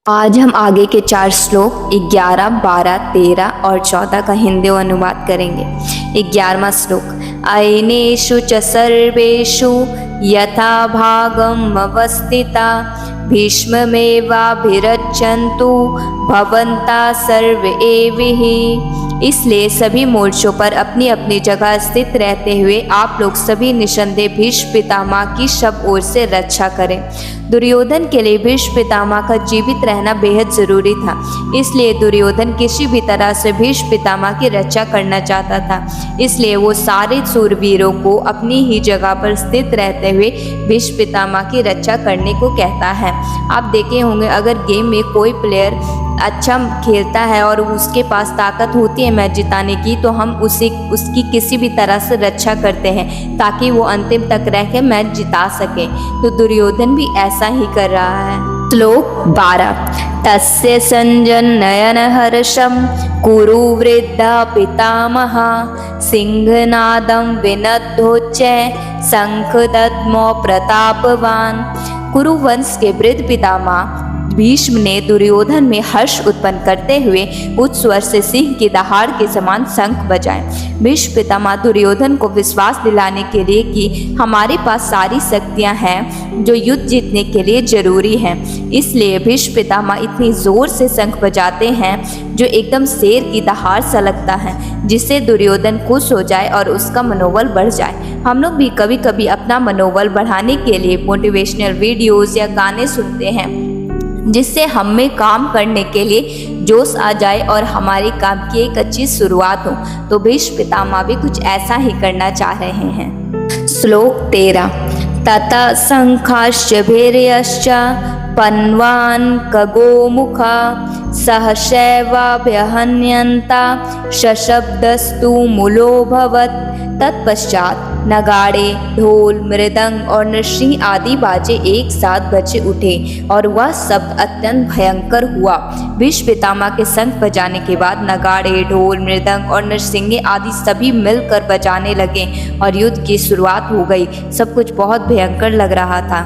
आज हम आगे के 4 श्लोक 11, 12, 13 और 14 का हिंदी अनुवाद करेंगे। 11वां श्लोक। अयनेषु च सर्वेषु यथा भागम अवस्थिता भीष्ममेवाभिरच्यन्तु भवन्ता सर्व एविहि। इसलिए सभी मोर्चों पर अपनी अपनी जगह स्थित रहते हुए आप लोग सभी निसंदेह भीष्म पितामह की सब ओर से रक्षा करें। दुर्योधन के लिए भीष्म पितामह का जीवित रहना बेहद जरूरी था, इसलिए दुर्योधन किसी भी तरह से भीष्म पितामह की रक्षा करना चाहता था। इसलिए वो सारे सूरवीरों को अपनी ही जगह पर स्थित रहते हुए भीष्म पितामह की रक्षा करने को कहता है। आप देखे होंगे, अगर गेम में कोई प्लेयर अच्छा खेलता है और उसके पास ताकत होती है मैच जिताने की, तो हम उसकी किसी भी तरह से रक्षा करते हैं ताकि वो अंतिम तक रह के मैच जिता सके। तो दुर्योधन भी ऐसा ही कर रहा है। श्लोक 12। तस्य संजनयन हर्षम कुरु वृद्धा पितामह सिंहनादम विनद्धोच्चै शंखदद्मो प्रतापवान। कुरुवंश के वृद्ध पितामह भीष्म ने दुर्योधन में हर्ष उत्पन्न करते हुए उच्च स्वर से सिंह की दहाड़ के समान शंख बजाए। भीष्म पितामह दुर्योधन को विश्वास दिलाने के लिए कि हमारे पास सारी शक्तियां हैं जो युद्ध जीतने के लिए जरूरी हैं, इसलिए भीष्म पितामह इतनी जोर से शंख बजाते हैं जो एकदम शेर की दहाड़ सा लगता है, जिससे दुर्योधन खुश हो जाए और उसका मनोबल बढ़ जाए। हम लोग भी कभी कभी अपना मनोबल बढ़ाने के लिए मोटिवेशनल वीडियोस या गाने सुनते हैं, जिससे हम में काम करने के लिए जोश आ जाए और हमारे काम की एक अच्छी शुरुआत हो। तो भीष्म पितामह भी कुछ ऐसा ही करना चाह रहे हैं। श्लोक 13। तथा शंखाश्च भैर्यश्च पन्वान् खगोमुखा सहसैवाभ्यहन्यन्ता सशब्दस्तु मूलोऽभवत्। तत्पश्चात नगाड़े, ढोल, मृदंग और नृसिंह आदि बाजे एक साथ बजे उठे और वह शब्द अत्यंत भयंकर हुआ। भीष्म पितामह के शंख बजाने के बाद नगाड़े, ढोल, मृदंग और नृसिंह आदि सभी मिलकर बजाने लगे और युद्ध की शुरुआत हो गई। सब कुछ बहुत भयंकर लग रहा था।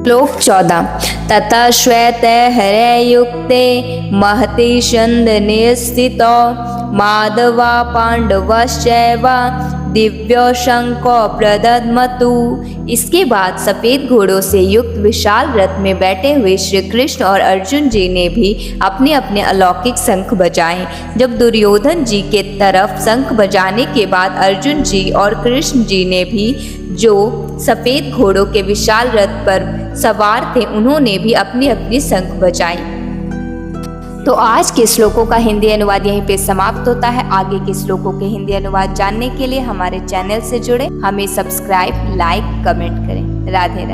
श्लोक 14। तथा श्वेतैर्हययुक्ते महति सन्दने स्थितो माधवा पांडवश्चैव दिव्यो शंको प्रदद्मतु। इसके बाद सफेद घोड़ों से युक्त विशाल रथ में बैठे हुए श्री कृष्ण और अर्जुन जी ने भी अपने अपने अलौकिक शंख बजाए। जब दुर्योधन जी के तरफ शंख बजाने के बाद अर्जुन जी और कृष्ण जी ने भी, जो सफेद घोड़ों के विशाल रथ पर सवार थे, उन्होंने भी अपनी अपनी शंख बजाई। तो आज के श्लोकों का हिंदी अनुवाद यहीं पे समाप्त होता है। आगे के श्लोकों के हिंदी अनुवाद जानने के लिए हमारे चैनल से जुड़े, हमें सब्सक्राइब, लाइक, कमेंट करें। राधे राधे।